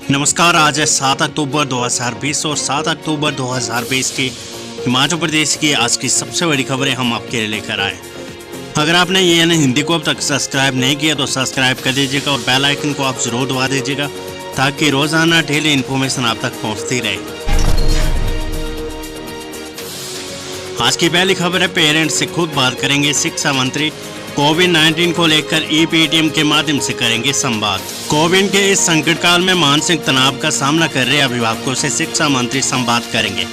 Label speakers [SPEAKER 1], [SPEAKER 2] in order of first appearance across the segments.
[SPEAKER 1] नमस्कार। आज है 7 अक्टूबर 2020 और 7 अक्टूबर 2020 की हिमाचल प्रदेश की आज की सबसे बड़ी खबरें हम आपके लिए लेकर आए। अगर आपने ये हिंदी को अब तक सब्सक्राइब नहीं किया तो सब्सक्राइब कर दीजिएगा और बेल आइकन को आप जरूर दबा दीजिएगा ताकि रोजाना डेली इन्फॉर्मेशन आप तक पहुंचती रहे। आज की पहली खबर है, पेरेंट्स से खुद बात करेंगे शिक्षा मंत्री। कोविड-19 को लेकर ई-पेटीएम के माध्यम से करेंगे संवाद। कोविड के इस संकट काल में मानसिक तनाव का सामना कर रहे अभिभावकों से शिक्षा मंत्री संवाद करेंगे।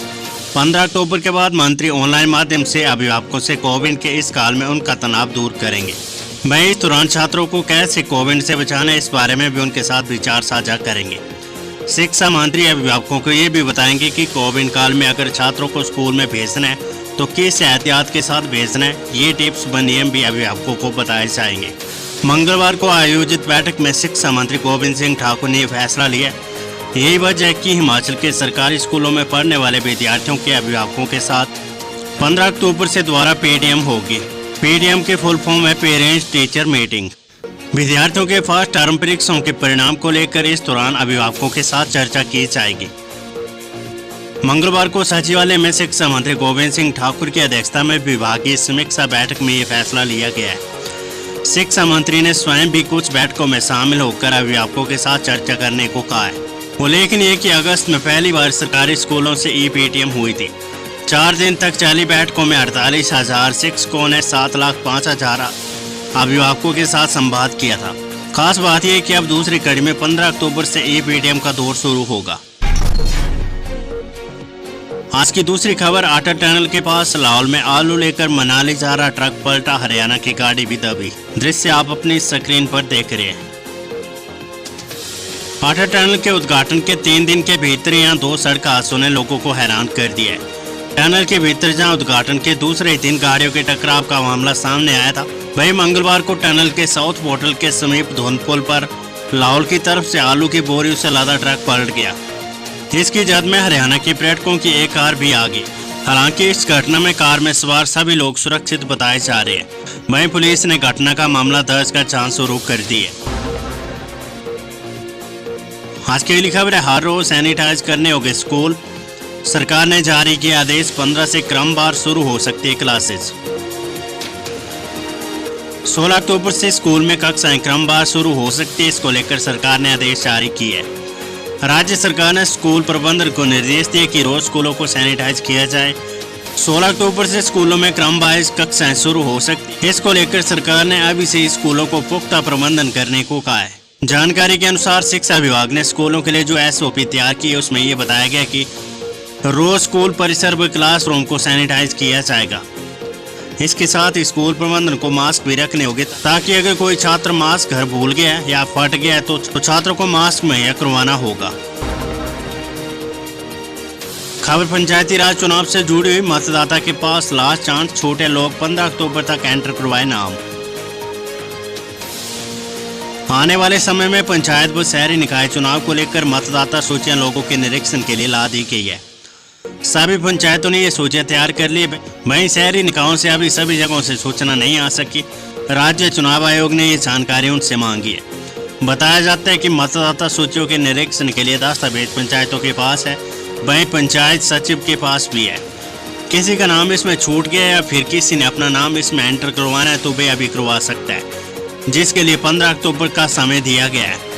[SPEAKER 1] 15 अक्टूबर के बाद मंत्री ऑनलाइन माध्यम से अभिभावकों से कोविड के इस काल में उनका तनाव दूर करेंगे। वहीं इस दौरान छात्रों को कैसे कोविड से बचाना है, इस बारे में भी उनके साथ विचार साझा करेंगे। शिक्षा मंत्री अभिभावकों को ये भी बताएंगे कि कोविड काल में अगर छात्रों को स्कूल में भेजना है तो किस एहतियात के साथ भेजना है, ये टिप्स व नियम भी अभिभावकों को बताए जाएंगे। मंगलवार को आयोजित बैठक में शिक्षा मंत्री गोविंद सिंह ठाकुर ने फैसला लिया। यही वजह है कि हिमाचल के सरकारी स्कूलों में पढ़ने वाले विद्यार्थियों के अभिभावकों के साथ 15 अक्टूबर से दोबारा पेटीएम होगी। पेटीएम के फुल फॉर्म है पेरेंट्स टीचर मीटिंग। विद्यार्थियों के फर्स्ट टर्म परीक्षाओं के परिणाम को लेकर इस दौरान अभिभावकों के साथ चर्चा की जाएगी। मंगलवार को सचिवालय में शिक्षा मंत्री गोविंद सिंह ठाकुर की अध्यक्षता में विभागीय समीक्षा बैठक में ये फैसला लिया गया है। शिक्षा मंत्री ने स्वयं भी कुछ बैठकों में शामिल होकर अभिभावकों के साथ चर्चा करने को कहा है। उल्लेखनीय कि अगस्त में पहली बार सरकारी स्कूलों से ई-पेटीएम हुई थी। 4 दिन तक चली बैठकों में 48,000 शिक्षकों ने 7,05,000 अभिभावकों के साथ संवाद किया था। खास बात यह कि अब दूसरी कड़ी में 15 अक्टूबर से ई-पेटीएम का दौर शुरू होगा। आज की दूसरी खबर, अटल टनल के पास लाहौल में आलू लेकर मनाली जा रहा ट्रक पलटा, हरियाणा की गाड़ी भी दबी। दृश्य आप अपनी स्क्रीन पर देख रहे हैं। अटल टनल के उद्घाटन के 3 दिन के भीतर यहाँ 2 सड़क हादसों ने लोगों को हैरान कर दिया है। टनल के भीतर जहाँ उद्घाटन के दूसरे दिन गाड़ियों के टकराव का मामला सामने आया था, वहीं मंगलवार को टनल के साउथ पोर्टल के समीप धुंध पुल पर लाहौल की तरफ से आलू की बोरियों से लादा ट्रक पलट गया। इसकी जद में हरियाणा के पर्यटकों की एक कार भी आ गई। हालांकि इस घटना में कार में सवार सभी लोग सुरक्षित बताए जा रहे हैं। वहीं पुलिस ने घटना का मामला दर्ज कर जांच शुरू कर दी है। आज की अगली खबर है, हर रोज सैनिटाइज करने होंगे स्कूल। सरकार ने जारी किया आदेश, 15 से क्रमवार शुरू हो सकती है क्लासेज। 16 अक्टूबर से स्कूल में कक्षाएं क्रमवार शुरू हो सकती है। इसको लेकर सरकार ने आदेश जारी किए है। राज्य सरकार ने स्कूल प्रबंधन को निर्देश दिए कि रोज स्कूलों को सैनिटाइज किया जाए। 16 अक्टूबर से स्कूलों में क्रमवाइज कक्षाएं शुरू हो सकती है। इसको लेकर सरकार ने अभी से स्कूलों को पुख्ता प्रबंधन करने को कहा है। जानकारी के अनुसार शिक्षा विभाग ने स्कूलों के लिए जो SOP तैयार की है, उसमें ये बताया गया कि रोज स्कूल परिसर व क्लासरूम को सैनिटाइज किया जाएगा। इसके साथ स्कूल प्रबंधन को मास्क भी रखने होंगे ताकि अगर कोई छात्र मास्क घर भूल गया या फट गया है तो छात्रों को मास्क मुहैया करवाना होगा। खबर पंचायती राज चुनाव से जुड़ी हुई, मतदाता के पास लास्ट चांस, छोटे लोग 15 अक्टूबर तक एंटर करवाए नाम। आने वाले समय में पंचायत व शहरी निकाय चुनाव को लेकर मतदाता सूचियां लोगों के निरीक्षण के लिए ला दी गई है। सभी पंचायतों ने ये सूचियां तैयार कर ली। वहीं शहरी निकायों से अभी सभी जगहों से सूचना नहीं आ सकी। राज्य चुनाव आयोग ने ये जानकारी उनसे मांगी है। बताया जाता है कि मतदाता सूचियों के निरीक्षण के लिए दस्तावेज पंचायतों के पास है, वहीं पंचायत सचिव के पास भी है। किसी का नाम इसमें छूट गया या फिर किसी ने अपना नाम इसमें एंटर करवाना है तो वे अभी करवा सकता है, जिसके लिए 15 अक्टूबर का समय दिया गया है।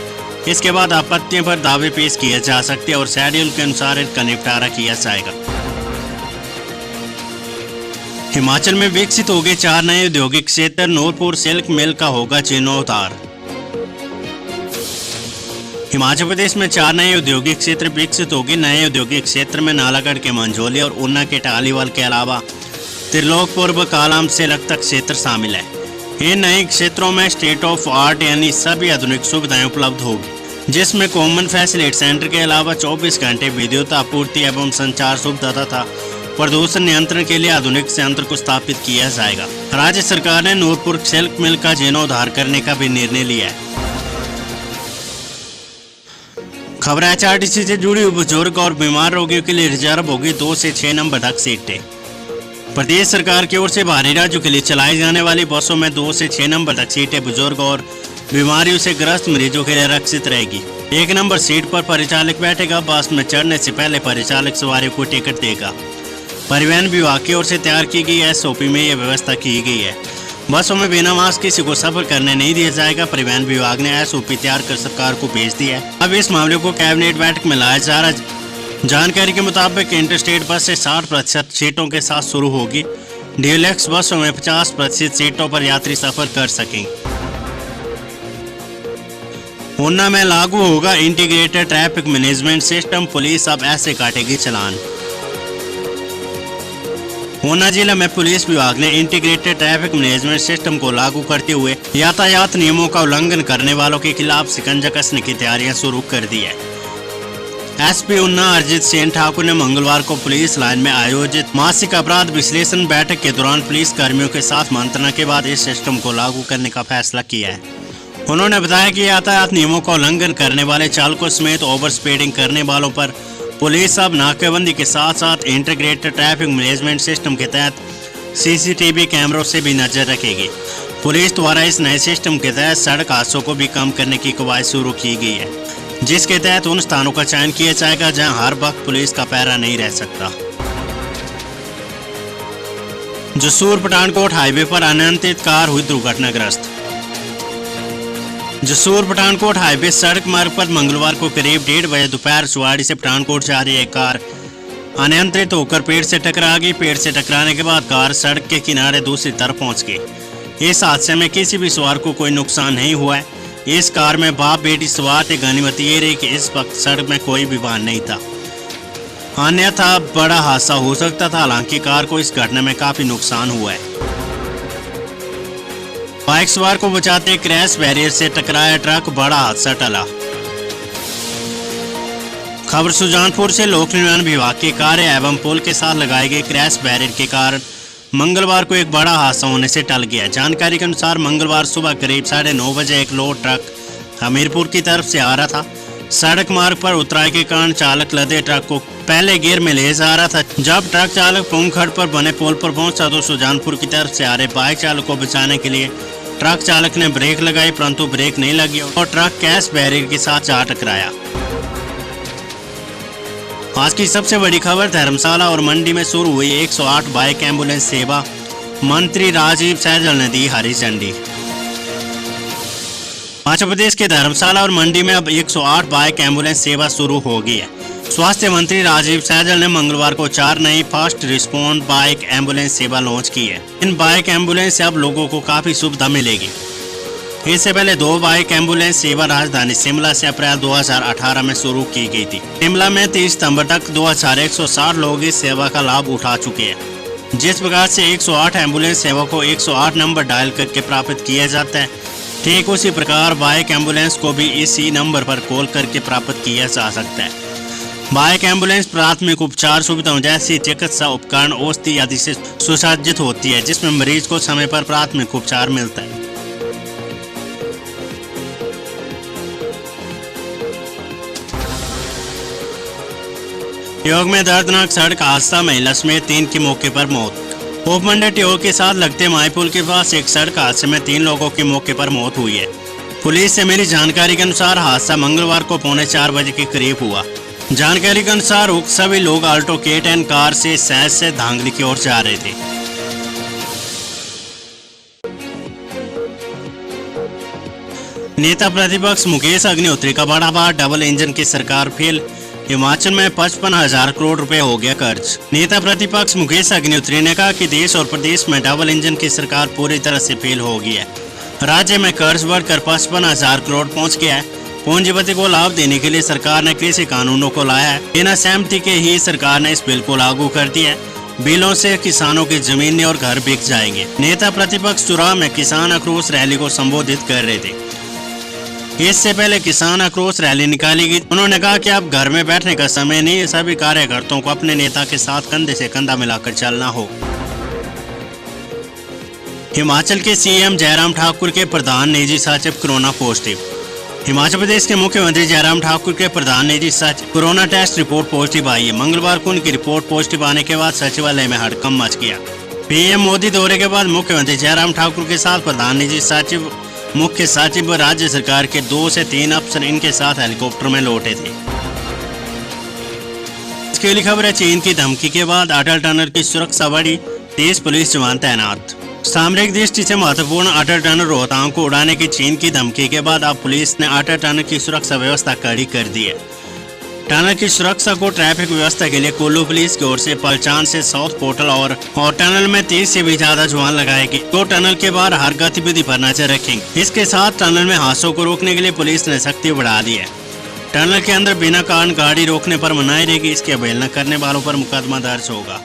[SPEAKER 1] इसके बाद आपत्तियों पर दावे पेश किए जा सकते हैं और शेड्यूल के अनुसार इसका निपटारा किया जाएगा। हिमाचल में विकसित हो गए 4 नए औद्योगिक क्षेत्र। नूरपुर सिल्क मिल का होगा जीर्णोद्धार। हिमाचल प्रदेश में 4 नए औद्योगिक क्षेत्र विकसित होंगे। नए औद्योगिक क्षेत्र में नालागढ़ के मंझोली और ऊना के टालीवाल के अलावा त्रिलोकपुर व कालाम सेलक तक क्षेत्र शामिल है। इन नए क्षेत्रों में स्टेट ऑफ आर्ट यानी सभी आधुनिक सुविधाएं उपलब्ध होगी, जिसमें कॉमन फैसिलिटी सेंटर के अलावा 24 घंटे विद्युत आपूर्ति एवं संचार सुविधा तथा प्रदूषण नियंत्रण के लिए आधुनिक संयंत्र को स्थापित किया जाएगा। राज्य सरकार ने नूरपुर सिल्क मिल का जीर्णोद्धार करने का भी निर्णय लिया है। खबर HRTC से जुड़ी बुजुर्ग और बीमार रोगियों के लिए रिजर्व होगी 2 से 6 नंबर तक सीटें। प्रदेश सरकार की ओर से बाहरी राज्यों के लिए चलाई जाने वाली बसों में 2 से 6 नंबर तक सीटें बुजुर्ग और बीमारियों से ग्रस्त मरीजों के लिए आरक्षित रहेगी। 1 नंबर सीट पर परिचालक बैठेगा। बस में चढ़ने से पहले परिचालक सवारी को टिकट देगा। परिवहन विभाग की ओर से तैयार की गई एसओपी में यह व्यवस्था की गई है। बसों में बिना मास्क किसी को सफर करने नहीं दिया जाएगा। परिवहन विभाग ने एसओपी तैयार कर सरकार को भेज दिया है। अब इस मामले को कैबिनेट बैठक में लाया जा रहा है। जानकारी के मुताबिक इंटरस्टेट बस से 60% सीटों के साथ शुरू होगी। डीलक्स बसों में 50% सीटों पर यात्री सफर कर सकेंगे। ऊना में लागू होगा integrated traffic management system. Police अब ऐसे काटेगी चालान। ऊना जिला में पुलिस विभाग ने इंटीग्रेटेड ट्रैफिक मैनेजमेंट सिस्टम को लागू करते हुए यातायात नियमों का उल्लंघन करने वालों के खिलाफ शिकंजा कसने की तैयारियां शुरू कर दी है। एसपी ऊना अरिजीत सेन ठाकुर ने मंगलवार को पुलिस लाइन में आयोजित मासिक अपराध विश्लेषण बैठक के दौरान पुलिस कर्मियों के साथ मंत्रणा के बाद इस सिस्टम को लागू करने का फैसला किया है। उन्होंने बताया कि यातायात नियमों का उल्लंघन करने वाले चालकों समेत ओवर स्पीडिंग करने वालों पर पुलिस अब नाकेबंदी के साथ साथ इंटीग्रेटेड ट्रैफिक मैनेजमेंट सिस्टम के तहत सीसीटीवी कैमरों से भी नजर रखेगी। पुलिस द्वारा इस नए सिस्टम के तहत सड़क हादसों को भी कम करने की कवायद शुरू की गई है, जिसके तहत उन स्थानों का चयन किया जाएगा जहां हर वक्त पुलिस का पहरा नहीं रह सकता। जसूर पठानकोट हाईवे पर अनियंत्रित कार हुई दुर्घटनाग्रस्त। जसूर पठानकोट हाईवे सड़क मार्ग पर मंगलवार को करीब 1:30 बजे दोपहर सुवाड़ी से पठानकोट जा रही एक कार अनियंत्रित होकर पेड़ से टकरा गई। पेड़ से टकराने के बाद कार सड़क के किनारे दूसरी तरफ पहुंच गई। इस हादसे में किसी भी सवार को कोई नुकसान नहीं हुआ है। इस कार में बाप बेटी सवार थे। गनीमत ये रही कि इस वक्त सड़क में कोई भी वाहन नहीं था, अन्यथा बड़ा हादसा हो सकता था। हालांकि कार को इस घटना में काफी नुकसान हुआ है। बाइक सवार को बचाते क्रैश बैरियर से टकराया ट्रक, बड़ा हादसा टला। खबर सुजानपुर से लोक निर्माण विभाग के कार्य एवं पुल के साथ लगाए गए क्रैश बैरियर के कारण मंगलवार को एक बड़ा हादसा होने से टल गया। जानकारी के अनुसार मंगलवार सुबह करीब 9:30 बजे एक लोड ट्रक हमीरपुर की तरफ से आ रहा था। सड़क मार्ग पर उतराई के कारण चालक लदे ट्रक को पहले गियर में ले जा रहा था। जब ट्रक चालक पुंगखड़ पर बने पुल पर पहुंचा तो सुजानपुर की तरफ से आ रहे बाइक चालक को बचाने के लिए ट्रक चालक ने ब्रेक लगाई, परंतु ब्रेक नहीं लगी और ट्रक क्रैश बैरियर के साथ जा टकराया। आज की सबसे बड़ी खबर, धर्मशाला और मंडी में शुरू हुई 108 बाइक एम्बुलेंस सेवा। मंत्री राजीव सहजल ने दी हरी झंडी। हिमाचल प्रदेश के धर्मशाला और मंडी में अब 108 बाइक एम्बुलेंस सेवा शुरू हो गई है। स्वास्थ्य मंत्री राजीव सहजल ने मंगलवार को 4 नई फर्स्ट रिस्पॉन्ड बाइक एम्बुलेंस सेवा लॉन्च की है। इन बाइक एम्बुलेंस से अब लोगों को काफी सुविधा मिलेगी। इससे पहले 2 बाइक एम्बुलेंस सेवा राजधानी शिमला से अप्रैल 2018 में शुरू की गई थी। शिमला में 30 सितंबर तक 2160 लोग इस सेवा का लाभ उठा चुके हैं। जिस प्रकार से 108 एम्बुलेंस सेवा को 108 नंबर डायल करके प्राप्त किया जाता है, ठीक उसी प्रकार बाइक एम्बुलेंस को भी इसी नंबर पर कॉल करके प्राप्त किया जा सकता है। बाइक एम्बुलेंस प्राथमिक उपचार सुविधाओं जैसी चिकित्सा उपकरण, औषधि आदि से सुसज्जित होती है, जिसमें मरीज को समय पर प्राथमिक उपचार मिलता है। ट्योग में दर्दनाक सड़क हादसा, महिला समेत 3 की मौके पर मौत। उपमंडल ट्योग के साथ लगते माईपुल के पास एक सड़क हादसे में 3 लोगों की मौके पर मौत हुई है। पुलिस से मिली जानकारी के अनुसार हादसा मंगलवार को 3:45 बजे के करीब हुआ। जानकारी के अनुसार उक्त सभी लोग आल्टो K10 कार से सहज से धांगली की ओर जा रहे थे। नेता प्रतिपक्ष मुकेश अग्निहोत्री का बड़ा बार, डबल इंजन की सरकार फेल। हिमाचल में 55,000 करोड़ रुपए हो गया कर्ज। नेता प्रतिपक्ष मुकेश अग्निहोत्री ने कहा कि देश और प्रदेश में डबल इंजन की सरकार पूरी तरह से फेल हो गई है। राज्य में कर्ज बढ़कर 55,000 करोड़ पहुंच गया है। पूंजीपति को लाभ देने के लिए सरकार ने कृषि कानूनों को लाया है। बिना सहमति के ही सरकार ने इस बिल को लागू कर दिया है। बिलों से किसानों की जमीनें और घर बिक जाएंगे। नेता प्रतिपक्ष चुराह में किसान आक्रोश रैली को संबोधित कर रहे थे। इससे पहले किसान आक्रोश रैली निकाली गई। उन्होंने कहा कि अब घर में बैठने का समय नहीं, सभी कार्यकर्ताओं को अपने नेता के साथ कंधे से कंधा मिलाकर चलना हो। हिमाचल के सीएम जयराम ठाकुर के प्रधान निजी सचिव कोरोना पॉजिटिव। हिमाचल प्रदेश के मुख्यमंत्री जयराम ठाकुर के प्रधान निजी सचिव कोरोना टेस्ट रिपोर्ट पॉजिटिव आई है। मंगलवार को उनकी रिपोर्ट पॉजिटिव आने के बाद सचिवालय में हड़कंप मच गया। पीएम मोदी दौरे के बाद मुख्यमंत्री जयराम ठाकुर के साथ प्रधान निजी सचिव मुख्य सचिव व राज्य सरकार के 2 से 3 अफसर इनके साथ हेलीकॉप्टर में लौटे थे। इसके लिए खबर है, चीन की धमकी के बाद अटल टनल की सुरक्षा बढ़ी, 30 पुलिस जवान तैनात। सामरिक दृष्टि से महत्वपूर्ण अटल टनल रोहतांग को उड़ाने की चीन की धमकी के बाद अब पुलिस ने अटल टनल की सुरक्षा व्यवस्था कड़ी कर दी है। टनल की सुरक्षा को ट्रैफिक व्यवस्था के लिए कुल्लू पुलिस की ओर से पलचान से साउथ पोर्टल और टनल में 30 से भी ज्यादा जवान लगाएगी, तो टनल के बाहर हर गतिविधि पर नजर रखेंगे। इसके साथ टनल में हादसों को रोकने के लिए पुलिस ने सख्ती बढ़ा दी है। टनल के अंदर बिना कारण गाड़ी रोकने पर मनाही रहेगी, इसकी अवहेलना करने वालों पर मुकदमा दर्ज होगा।